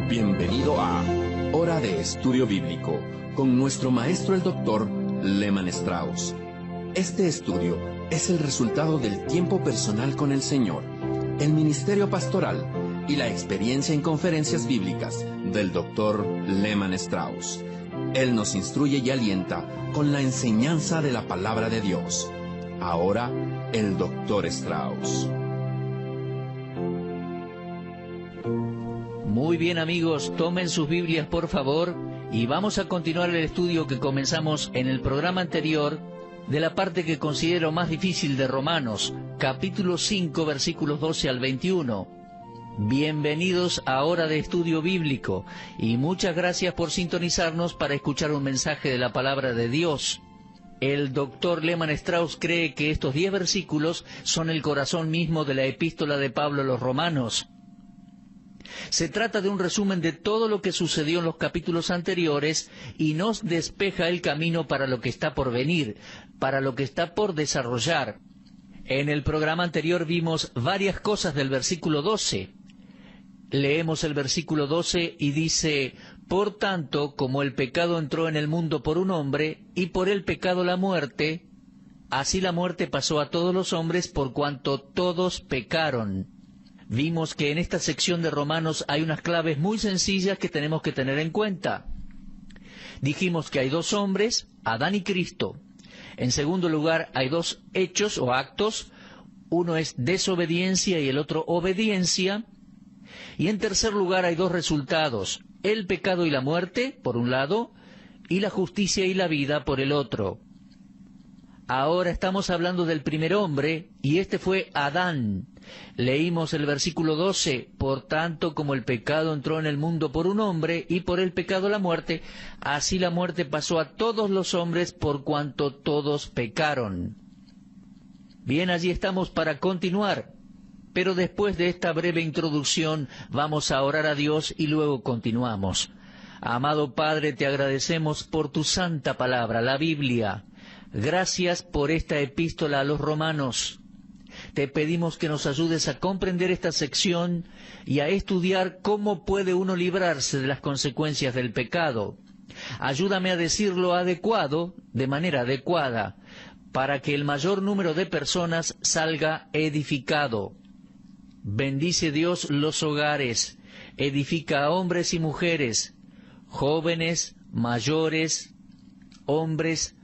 Bienvenido a Hora de Estudio Bíblico, con nuestro maestro el Dr. Lehman Strauss. Este estudio es el resultado del tiempo personal con el Señor, el ministerio pastoral y la experiencia en conferencias bíblicas del Dr. Lehman Strauss. Él nos instruye y alienta con la enseñanza de la palabra de Dios. Ahora, el Dr. Strauss. Muy bien, amigos, tomen sus Biblias por favor y vamos a continuar el estudio que comenzamos en el programa anterior de la parte que considero más difícil de Romanos, capítulo 5, versículos 12 al 21. Bienvenidos a Hora de Estudio Bíblico y muchas gracias por sintonizarnos para escuchar un mensaje de la palabra de Dios. El Dr. Lehman Strauss cree que estos 10 versículos son el corazón mismo de la epístola de Pablo a los Romanos. Se trata de un resumen de todo lo que sucedió en los capítulos anteriores y nos despeja el camino para lo que está por venir, para lo que está por desarrollar. En el programa anterior vimos varias cosas del versículo 12. Leemos el versículo 12 y dice: «Por tanto, como el pecado entró en el mundo por un hombre, y por el pecado la muerte, así la muerte pasó a todos los hombres por cuanto todos pecaron». Vimos que en esta sección de Romanos hay unas claves muy sencillas que tenemos que tener en cuenta. Dijimos que hay dos hombres, Adán y Cristo. En segundo lugar, hay dos hechos o actos. Uno es desobediencia y el otro obediencia. Y en tercer lugar, hay dos resultados, el pecado y la muerte, por un lado, y la justicia y la vida, por el otro. Ahora estamos hablando del primer hombre, y este fue Adán. Leímos el versículo 12, «Por tanto, como el pecado entró en el mundo por un hombre, y por el pecado la muerte, así la muerte pasó a todos los hombres por cuanto todos pecaron». Bien, allí estamos para continuar, pero después de esta breve introducción vamos a orar a Dios y luego continuamos. Amado Padre, te agradecemos por tu santa palabra, la Biblia. Gracias por esta epístola a los Romanos. Te pedimos que nos ayudes a comprender esta sección y a estudiar cómo puede uno librarse de las consecuencias del pecado. Ayúdame a decirlo adecuado, de manera adecuada, para que el mayor número de personas salga edificado. Bendice Dios los hogares, edifica a hombres y mujeres, jóvenes, mayores, hombres,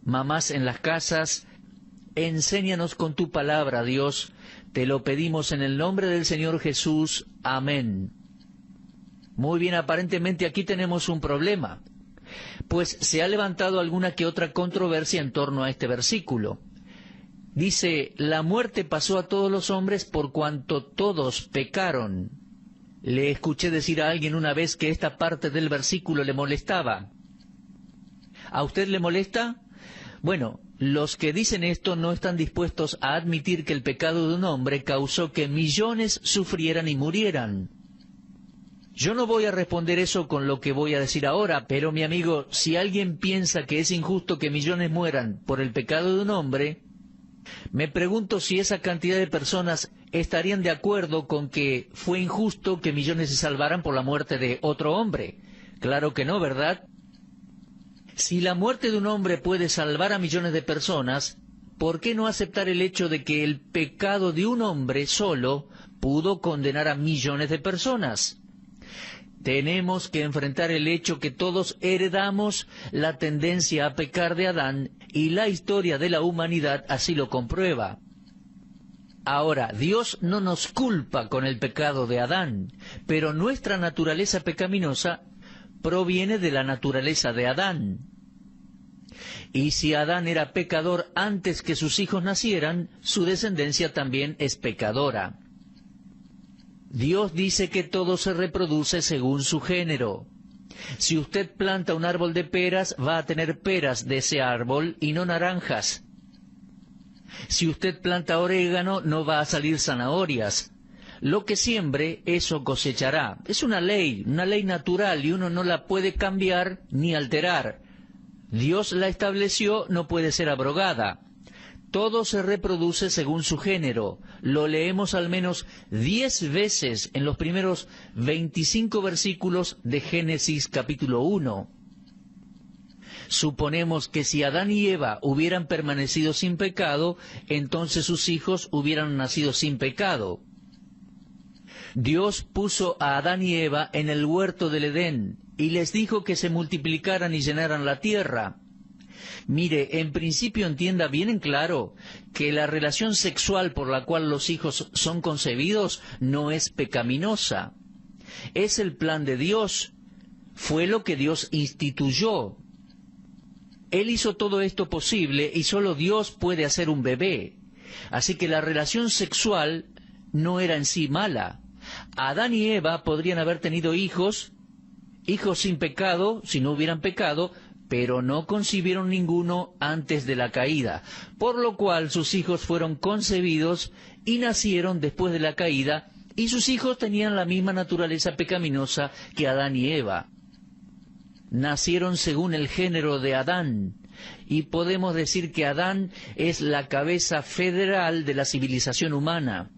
mamás en las casas. Enséñanos con tu palabra, Dios. Te lo pedimos en el nombre del Señor Jesús. Amén. Muy bien, aparentemente aquí tenemos un problema, pues se ha levantado alguna que otra controversia en torno a este versículo. Dice, la muerte pasó a todos los hombres por cuanto todos pecaron. Le escuché decir a alguien una vez que esta parte del versículo le molestaba. ¿A usted le molesta? Bueno, los que dicen esto no están dispuestos a admitir que el pecado de un hombre causó que millones sufrieran y murieran. Yo no voy a responder eso con lo que voy a decir ahora, pero mi amigo, si alguien piensa que es injusto que millones mueran por el pecado de un hombre, me pregunto si esa cantidad de personas estarían de acuerdo con que fue injusto que millones se salvaran por la muerte de otro hombre. Claro que no, ¿verdad? Si la muerte de un hombre puede salvar a millones de personas, ¿por qué no aceptar el hecho de que el pecado de un hombre solo pudo condenar a millones de personas? Tenemos que enfrentar el hecho que todos heredamos la tendencia a pecar de Adán, y la historia de la humanidad así lo comprueba. Ahora, Dios no nos culpa con el pecado de Adán, pero nuestra naturaleza pecaminosa proviene de la naturaleza de Adán. Y si Adán era pecador antes que sus hijos nacieran, su descendencia también es pecadora. Dios dice que todo se reproduce según su género. Si usted planta un árbol de peras, va a tener peras de ese árbol y no naranjas. Si usted planta orégano, no va a salir zanahorias. Lo que siembre, eso cosechará. Es una ley natural, y uno no la puede cambiar ni alterar. Dios la estableció, no puede ser abrogada. Todo se reproduce según su género. Lo leemos al menos 10 veces en los primeros 25 versículos de Génesis capítulo 1. Suponemos que si Adán y Eva hubieran permanecido sin pecado, entonces sus hijos hubieran nacido sin pecado. Dios puso a Adán y Eva en el huerto del Edén y les dijo que se multiplicaran y llenaran la tierra. Mire, en principio entienda bien en claro que la relación sexual por la cual los hijos son concebidos no es pecaminosa. Es el plan de Dios. Fue lo que Dios instituyó. Él hizo todo esto posible y solo Dios puede hacer un bebé. Así que la relación sexual no era en sí mala. Adán y Eva podrían haber tenido hijos sin pecado, si no hubieran pecado, pero no concibieron ninguno antes de la caída, por lo cual sus hijos fueron concebidos y nacieron después de la caída, y sus hijos tenían la misma naturaleza pecaminosa que Adán y Eva. Nacieron según el género de Adán, y podemos decir que Adán es la cabeza federal de la civilización humana.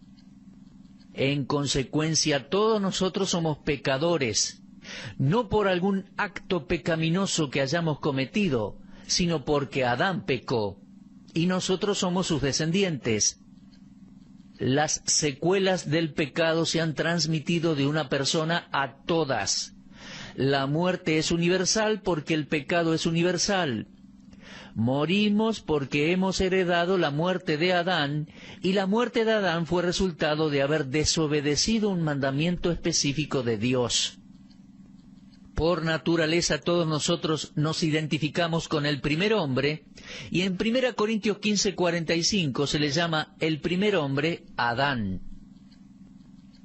En consecuencia, todos nosotros somos pecadores, no por algún acto pecaminoso que hayamos cometido, sino porque Adán pecó, y nosotros somos sus descendientes. Las secuelas del pecado se han transmitido de una persona a todas. La muerte es universal porque el pecado es universal. Morimos porque hemos heredado la muerte de Adán, y la muerte de Adán fue resultado de haber desobedecido un mandamiento específico de Dios. Por naturaleza todos nosotros nos identificamos con el primer hombre, y en 1 Corintios 15:45 se le llama el primer hombre Adán.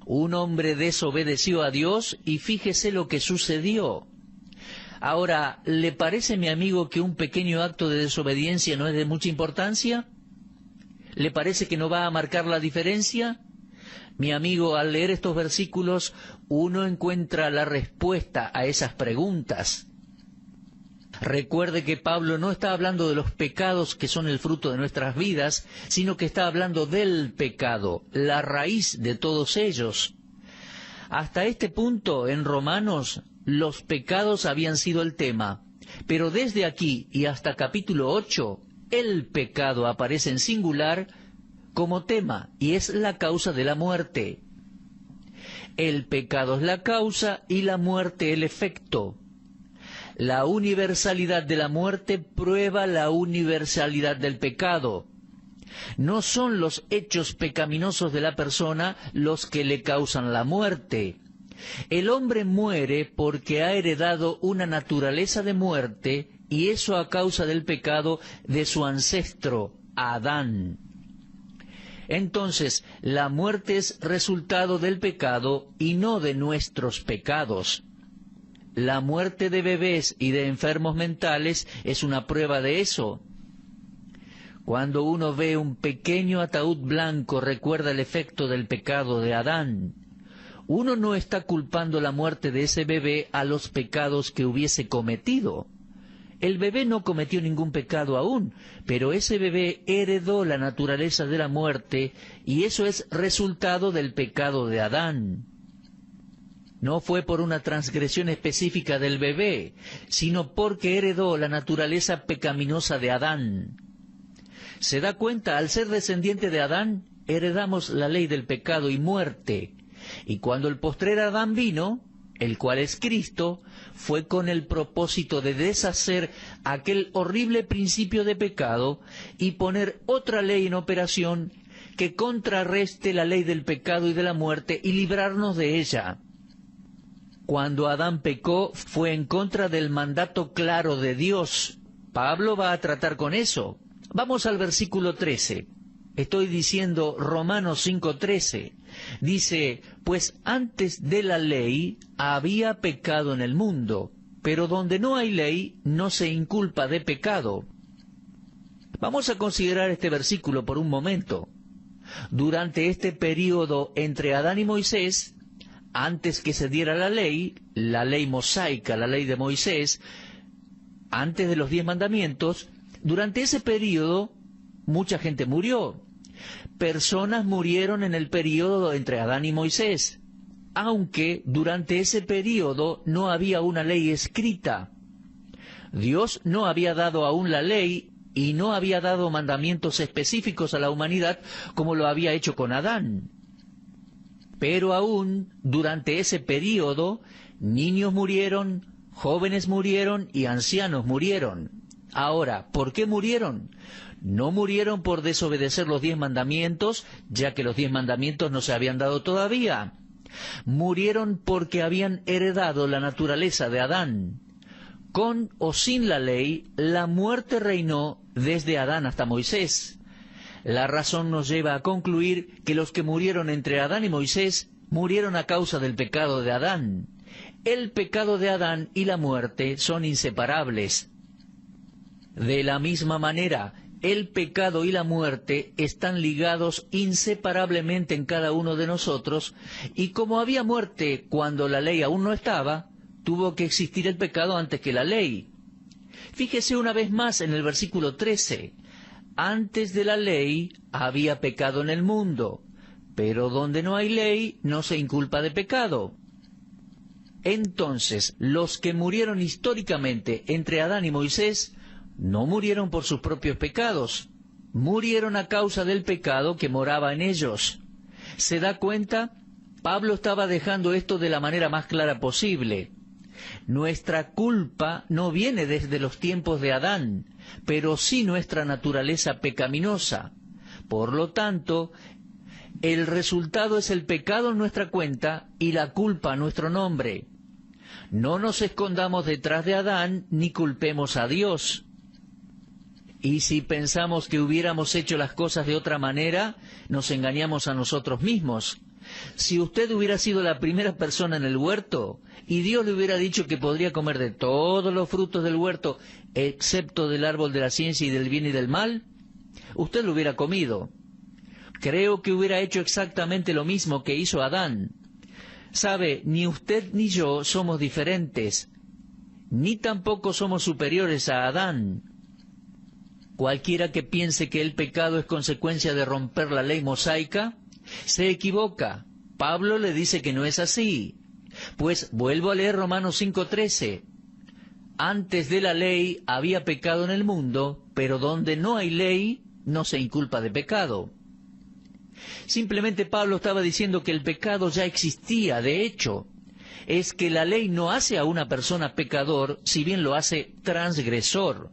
Un hombre desobedeció a Dios y fíjese lo que sucedió. Ahora, ¿le parece, mi amigo, que un pequeño acto de desobediencia no es de mucha importancia? ¿Le parece que no va a marcar la diferencia? Mi amigo, al leer estos versículos, uno encuentra la respuesta a esas preguntas. Recuerde que Pablo no está hablando de los pecados que son el fruto de nuestras vidas, sino que está hablando del pecado, la raíz de todos ellos. Hasta este punto, en Romanos, los pecados habían sido el tema, pero desde aquí y hasta capítulo 8, el pecado aparece en singular como tema, y es la causa de la muerte. El pecado es la causa y la muerte el efecto. La universalidad de la muerte prueba la universalidad del pecado. No son los hechos pecaminosos de la persona los que le causan la muerte. El hombre muere porque ha heredado una naturaleza de muerte, y eso a causa del pecado de su ancestro, Adán. Entonces, la muerte es resultado del pecado y no de nuestros pecados. La muerte de bebés y de enfermos mentales es una prueba de eso. Cuando uno ve un pequeño ataúd blanco, recuerda el efecto del pecado de Adán. Uno no está culpando la muerte de ese bebé a los pecados que hubiese cometido. El bebé no cometió ningún pecado aún, pero ese bebé heredó la naturaleza de la muerte, y eso es resultado del pecado de Adán. No fue por una transgresión específica del bebé, sino porque heredó la naturaleza pecaminosa de Adán. ¿Se da cuenta? Al ser descendiente de Adán, heredamos la ley del pecado y muerte. Y cuando el postrer Adán vino, el cual es Cristo, fue con el propósito de deshacer aquel horrible principio de pecado y poner otra ley en operación que contrarreste la ley del pecado y de la muerte y librarnos de ella. Cuando Adán pecó, fue en contra del mandato claro de Dios. Pablo va a tratar con eso. Vamos al versículo 13. Estoy diciendo Romanos 5:13. Dice, pues antes de la ley había pecado en el mundo, pero donde no hay ley no se inculpa de pecado. Vamos a considerar este versículo por un momento. Durante este período entre Adán y Moisés, antes que se diera la ley mosaica, la ley de Moisés, antes de los 10 mandamientos, durante ese período mucha gente murió. Personas murieron en el período entre Adán y Moisés, aunque durante ese período no había una ley escrita. Dios no había dado aún la ley y no había dado mandamientos específicos a la humanidad como lo había hecho con Adán. Pero aún durante ese período, niños murieron, jóvenes murieron y ancianos murieron. Ahora, ¿por qué murieron? No murieron por desobedecer los 10 mandamientos, ya que los 10 mandamientos no se habían dado todavía. Murieron porque habían heredado la naturaleza de Adán. Con o sin la ley, la muerte reinó desde Adán hasta Moisés. La razón nos lleva a concluir que los que murieron entre Adán y Moisés murieron a causa del pecado de Adán. El pecado de Adán y la muerte son inseparables. De la misma manera, el pecado y la muerte están ligados inseparablemente en cada uno de nosotros, y como había muerte cuando la ley aún no estaba, tuvo que existir el pecado antes que la ley. Fíjese una vez más en el versículo 13. Antes de la ley había pecado en el mundo, pero donde no hay ley no se inculpa de pecado. Entonces, los que murieron históricamente entre Adán y Moisés no murieron por sus propios pecados, murieron a causa del pecado que moraba en ellos. ¿Se da cuenta? Pablo estaba dejando esto de la manera más clara posible. Nuestra culpa no viene desde los tiempos de Adán, pero sí nuestra naturaleza pecaminosa. Por lo tanto, el resultado es el pecado en nuestra cuenta y la culpa a nuestro nombre. No nos escondamos detrás de Adán ni culpemos a Dios. Y si pensamos que hubiéramos hecho las cosas de otra manera, nos engañamos a nosotros mismos. Si usted hubiera sido la primera persona en el huerto y Dios le hubiera dicho que podría comer de todos los frutos del huerto, excepto del árbol de la ciencia y del bien y del mal, usted lo hubiera comido. Creo que hubiera hecho exactamente lo mismo que hizo Adán. Sabe, ni usted ni yo somos diferentes, ni tampoco somos superiores a Adán. Cualquiera que piense que el pecado es consecuencia de romper la ley mosaica, se equivoca. Pablo le dice que no es así. Pues vuelvo a leer Romanos 5:13. Antes de la ley había pecado en el mundo, pero donde no hay ley, no se inculpa de pecado. Simplemente Pablo estaba diciendo que el pecado ya existía. De hecho, es que la ley no hace a una persona pecador, si bien lo hace transgresor.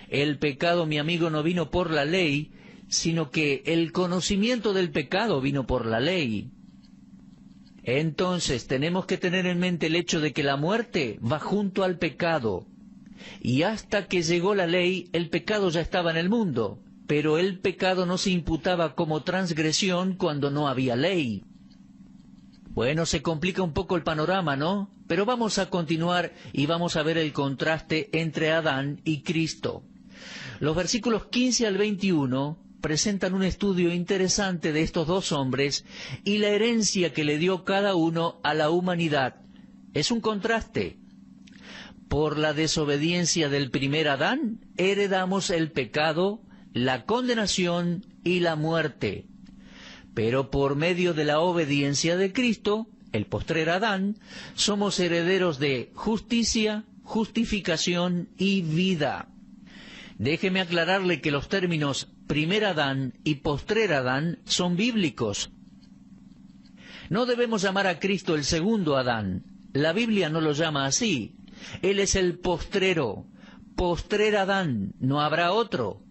El pecado, mi amigo, no vino por la ley, sino que el conocimiento del pecado vino por la ley. Entonces tenemos que tener en mente el hecho de que la muerte va junto al pecado. Y hasta que llegó la ley, el pecado ya estaba en el mundo, pero el pecado no se imputaba como transgresión cuando no había ley. Bueno, se complica un poco el panorama, ¿no? Pero vamos a continuar y vamos a ver el contraste entre Adán y Cristo. Los versículos 15 al 21 presentan un estudio interesante de estos dos hombres y la herencia que le dio cada uno a la humanidad. Es un contraste. Por la desobediencia del primer Adán, heredamos el pecado, la condenación y la muerte. Pero por medio de la obediencia de Cristo, el postrer Adán, somos herederos de justicia, justificación y vida. Déjeme aclararle que los términos primer Adán y postrer Adán son bíblicos. No debemos llamar a Cristo el segundo Adán. La Biblia no lo llama así. Él es el postrero, postrer Adán, no habrá otro.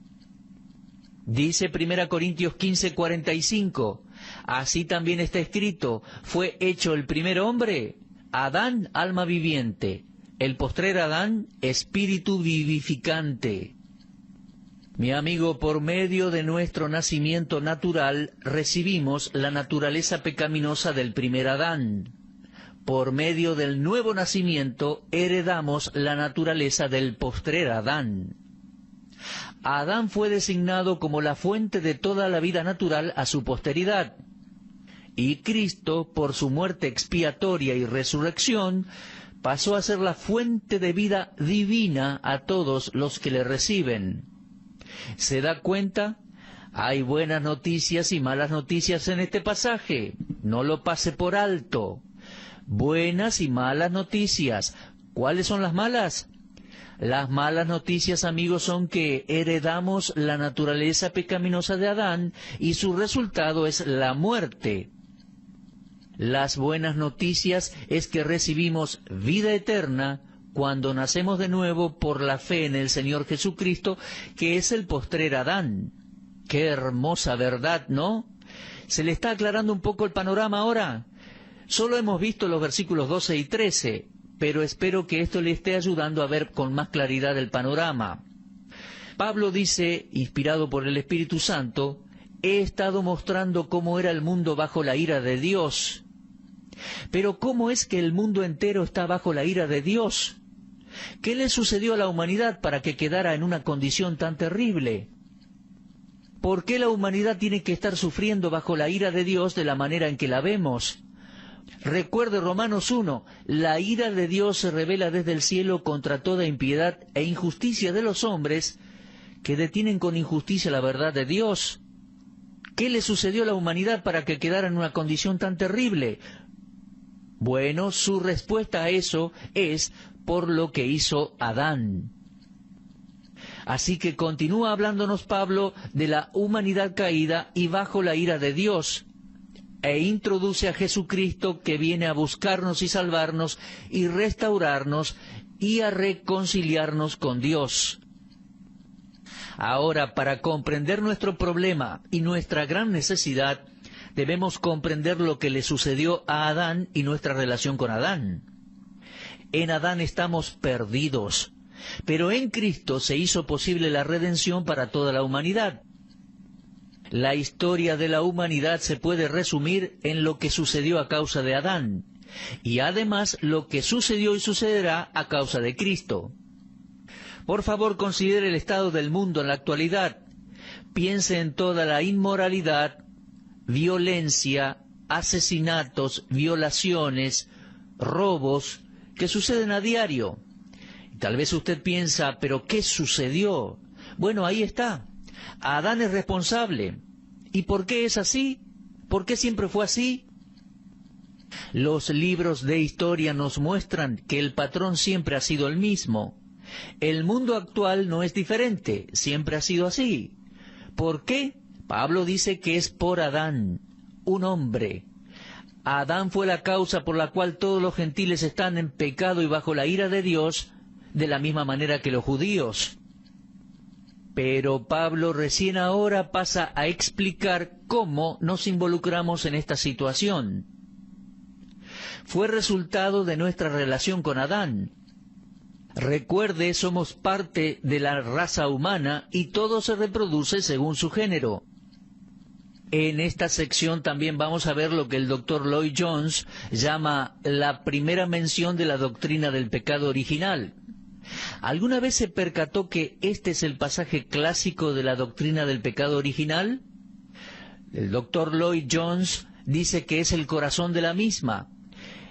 Dice 1 Corintios 15:45, así también está escrito, fue hecho el primer hombre, Adán, alma viviente, el postrer Adán, espíritu vivificante. Mi amigo, por medio de nuestro nacimiento natural, recibimos la naturaleza pecaminosa del primer Adán. Por medio del nuevo nacimiento, heredamos la naturaleza del postrer Adán. Adán fue designado como la fuente de toda la vida natural a su posteridad. Y Cristo, por su muerte expiatoria y resurrección, pasó a ser la fuente de vida divina a todos los que le reciben. ¿Se da cuenta? Hay buenas noticias y malas noticias en este pasaje. No lo pase por alto. Buenas y malas noticias. ¿Cuáles son las malas? Las malas noticias, amigos, son que heredamos la naturaleza pecaminosa de Adán y su resultado es la muerte. Las buenas noticias es que recibimos vida eterna cuando nacemos de nuevo por la fe en el Señor Jesucristo, que es el postrer Adán. ¡Qué hermosa verdad!, ¿no? ¿Se le está aclarando un poco el panorama ahora? Solo hemos visto los versículos 12 y 13, pero espero que esto le esté ayudando a ver con más claridad el panorama. Pablo dice, inspirado por el Espíritu Santo, he estado mostrando cómo era el mundo bajo la ira de Dios. Pero ¿cómo es que el mundo entero está bajo la ira de Dios? ¿Qué le sucedió a la humanidad para que quedara en una condición tan terrible? ¿Por qué la humanidad tiene que estar sufriendo bajo la ira de Dios de la manera en que la vemos? Recuerde Romanos 1, la ira de Dios se revela desde el cielo contra toda impiedad e injusticia de los hombres que detienen con injusticia la verdad de Dios. ¿Qué le sucedió a la humanidad para que quedara en una condición tan terrible? Bueno, su respuesta a eso es por lo que hizo Adán. Así que continúa hablándonos Pablo de la humanidad caída y bajo la ira de Dios, e introduce a Jesucristo que viene a buscarnos y salvarnos y restaurarnos y a reconciliarnos con Dios. Ahora, para comprender nuestro problema y nuestra gran necesidad, debemos comprender lo que le sucedió a Adán y nuestra relación con Adán. En Adán estamos perdidos, pero en Cristo se hizo posible la redención para toda la humanidad. La historia de la humanidad se puede resumir en lo que sucedió a causa de Adán, y además lo que sucedió y sucederá a causa de Cristo. Por favor, considere el estado del mundo en la actualidad. Piense en toda la inmoralidad, violencia, asesinatos, violaciones, robos que suceden a diario. Tal vez usted piensa, ¿pero qué sucedió? Bueno, ahí está. Adán es responsable. ¿Y por qué es así? ¿Por qué siempre fue así? Los libros de historia nos muestran que el patrón siempre ha sido el mismo. El mundo actual no es diferente, siempre ha sido así. ¿Por qué? Pablo dice que es por Adán, un hombre. Adán fue la causa por la cual todos los gentiles están en pecado y bajo la ira de Dios, de la misma manera que los judíos. Pero Pablo recién ahora pasa a explicar cómo nos involucramos en esta situación. Fue resultado de nuestra relación con Adán. Recuerde, somos parte de la raza humana y todo se reproduce según su género. En esta sección también vamos a ver lo que el Dr. Lloyd Jones llama la primera mención de la doctrina del pecado original. ¿Alguna vez se percató que este es el pasaje clásico de la doctrina del pecado original? El Dr. Lloyd Jones dice que es el corazón de la misma.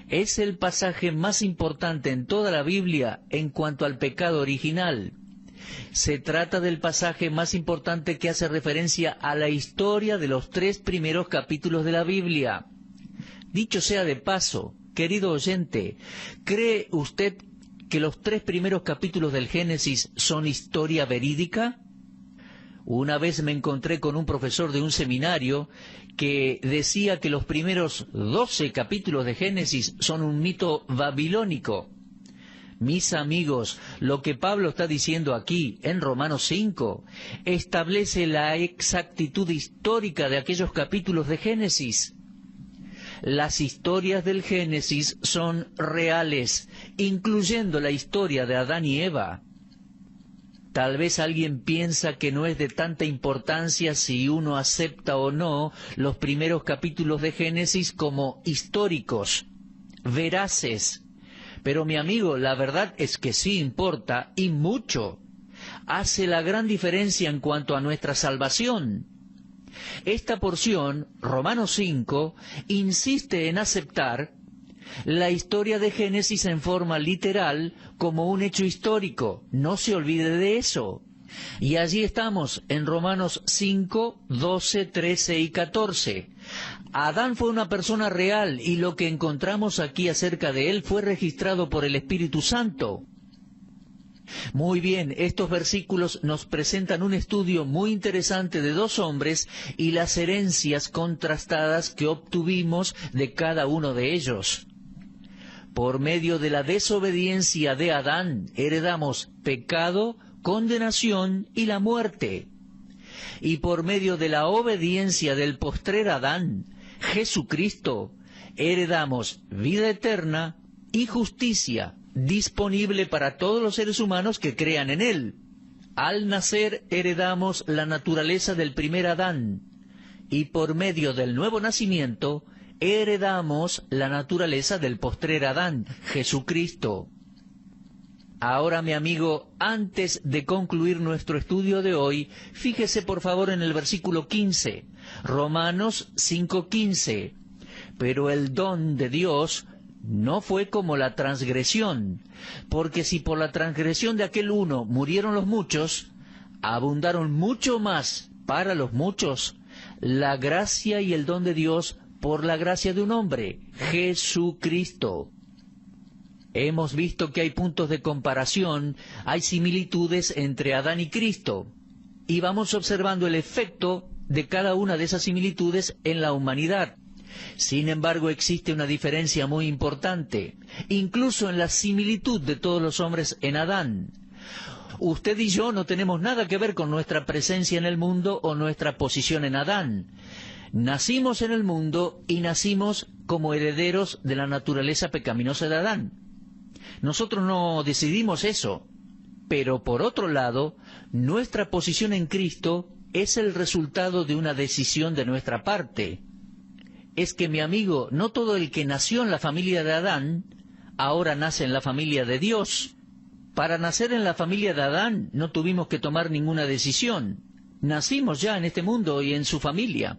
Es el pasaje más importante en toda la Biblia en cuanto al pecado original. Se trata del pasaje más importante que hace referencia a la historia de los 3 primeros capítulos de la Biblia. Dicho sea de paso, querido oyente, ¿cree usted que los 3 primeros capítulos del Génesis son historia verídica? Una vez me encontré con un profesor de un seminario que decía que los primeros 12 capítulos de Génesis son un mito babilónico. Mis amigos, lo que Pablo está diciendo aquí, en Romanos 5, establece la exactitud histórica de aquellos capítulos de Génesis. Las historias del Génesis son reales, incluyendo la historia de Adán y Eva. Tal vez alguien piensa que no es de tanta importancia si uno acepta o no los primeros capítulos de Génesis como históricos, veraces. Pero mi amigo, la verdad es que sí importa, y mucho. Hace la gran diferencia en cuanto a nuestra salvación. Esta porción, Romanos 5, insiste en aceptar la historia de Génesis en forma literal como un hecho histórico. No se olvide de eso. Y allí estamos, en Romanos 5, 12, 13 y 14. Adán fue una persona real y lo que encontramos aquí acerca de él fue registrado por el Espíritu Santo. Muy bien, estos versículos nos presentan un estudio muy interesante de dos hombres y las herencias contrastadas que obtuvimos de cada uno de ellos. Por medio de la desobediencia de Adán, heredamos pecado, condenación y la muerte. Y por medio de la obediencia del postrer Adán, Jesucristo, heredamos vida eterna y justicia, disponible para todos los seres humanos que crean en Él. Al nacer heredamos la naturaleza del primer Adán, y por medio del nuevo nacimiento heredamos la naturaleza del postrer Adán, Jesucristo. Ahora, mi amigo, antes de concluir nuestro estudio de hoy, fíjese por favor en el versículo 15, Romanos 5:15. Pero el don de Dios no fue como la transgresión, porque si por la transgresión de aquel uno murieron los muchos, abundaron mucho más para los muchos la gracia y el don de Dios por la gracia de un hombre, Jesucristo. Hemos visto que hay puntos de comparación, hay similitudes entre Adán y Cristo, y vamos observando el efecto de cada una de esas similitudes en la humanidad. Sin embargo, existe una diferencia muy importante, incluso en la similitud de todos los hombres en Adán. Usted y yo no tenemos nada que ver con nuestra presencia en el mundo o nuestra posición en Adán. Nacimos en el mundo y nacimos como herederos de la naturaleza pecaminosa de Adán. Nosotros no decidimos eso, pero por otro lado, nuestra posición en Cristo es el resultado de una decisión de nuestra parte. Es que, mi amigo, no todo el que nació en la familia de Adán, ahora nace en la familia de Dios. Para nacer en la familia de Adán no tuvimos que tomar ninguna decisión. Nacimos ya en este mundo y en su familia.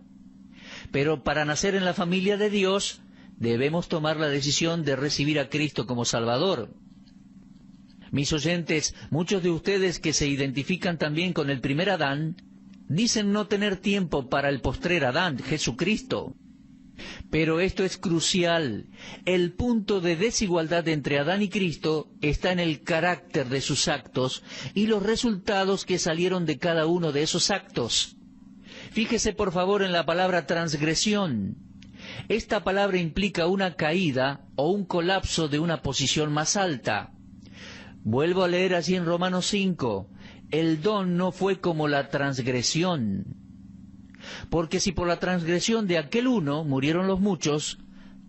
Pero para nacer en la familia de Dios, debemos tomar la decisión de recibir a Cristo como Salvador. Mis oyentes, muchos de ustedes que se identifican también con el primer Adán, dicen no tener tiempo para el postrer Adán, Jesucristo. Pero esto es crucial. El punto de desigualdad entre Adán y Cristo está en el carácter de sus actos y los resultados que salieron de cada uno de esos actos. Fíjese por favor en la palabra transgresión. Esta palabra implica una caída o un colapso de una posición más alta. Vuelvo a leer allí en Romanos 5. El don no fue como la transgresión. Porque si por la transgresión de aquel uno murieron los muchos,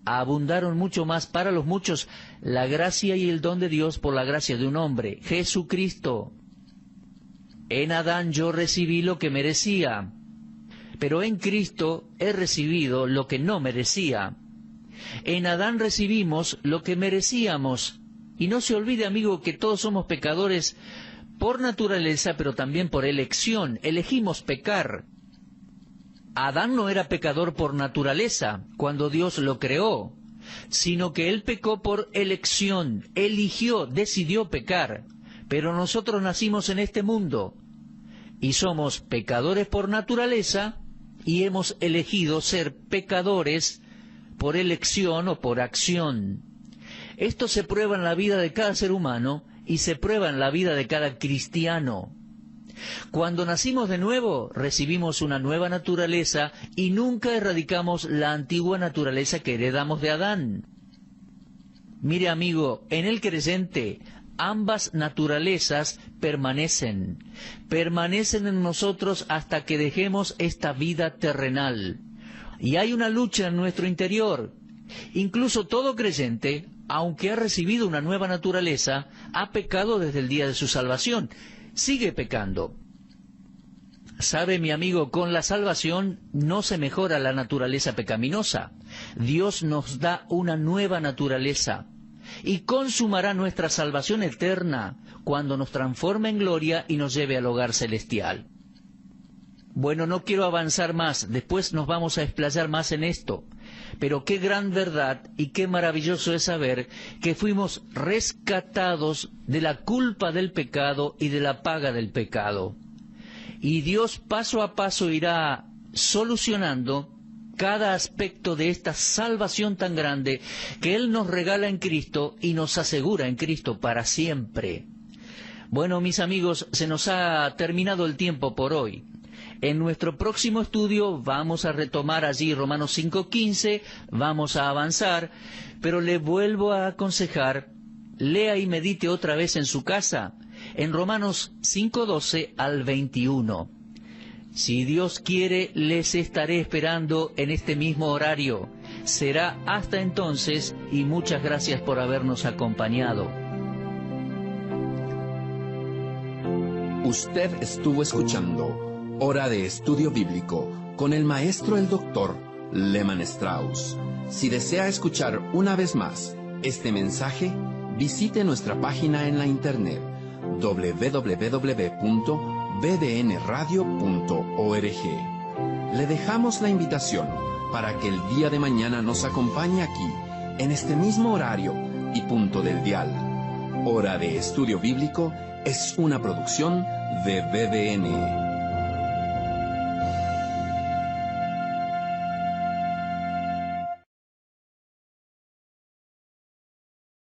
abundaron mucho más para los muchos la gracia y el don de Dios por la gracia de un hombre, Jesucristo. En Adán yo recibí lo que merecía, pero en Cristo he recibido lo que no merecía. En Adán recibimos lo que merecíamos. Y no se olvide, amigo, que todos somos pecadores por naturaleza, pero también por elección. Elegimos pecar. Adán no era pecador por naturaleza cuando Dios lo creó, sino que él pecó por elección, eligió, decidió pecar. Pero nosotros nacimos en este mundo y somos pecadores por naturaleza y hemos elegido ser pecadores por elección o por acción. Esto se prueba en la vida de cada ser humano y se prueba en la vida de cada cristiano. Cuando nacimos de nuevo, recibimos una nueva naturaleza y nunca erradicamos la antigua naturaleza que heredamos de Adán. Mire, amigo, en el creyente, ambas naturalezas permanecen en nosotros hasta que dejemos esta vida terrenal. Y hay una lucha en nuestro interior. Incluso todo creyente, aunque ha recibido una nueva naturaleza, ha pecado desde el día de su salvación. Sigue pecando. Sabe, mi amigo, con la salvación no se mejora la naturaleza pecaminosa. Dios nos da una nueva naturaleza y consumará nuestra salvación eterna cuando nos transforme en gloria y nos lleve al hogar celestial. Bueno, no quiero avanzar más, después nos vamos a explayar más en esto. Pero qué gran verdad y qué maravilloso es saber que fuimos rescatados de la culpa del pecado y de la paga del pecado. Y Dios paso a paso irá solucionando cada aspecto de esta salvación tan grande que Él nos regala en Cristo y nos asegura en Cristo para siempre. Bueno, mis amigos, se nos ha terminado el tiempo por hoy. En nuestro próximo estudio vamos a retomar allí Romanos 5:15, vamos a avanzar, pero le vuelvo a aconsejar, lea y medite otra vez en su casa, en Romanos 5:12 al 21. Si Dios quiere, les estaré esperando en este mismo horario. Será hasta entonces y muchas gracias por habernos acompañado. Usted estuvo escuchando Hora de Estudio Bíblico con el maestro el doctor Lehmann Strauss. Si desea escuchar una vez más este mensaje, visite nuestra página en la internet www.bbnradio.org. Le dejamos la invitación para que el día de mañana nos acompañe aquí, en este mismo horario y punto del dial. Hora de Estudio Bíblico es una producción de BBN.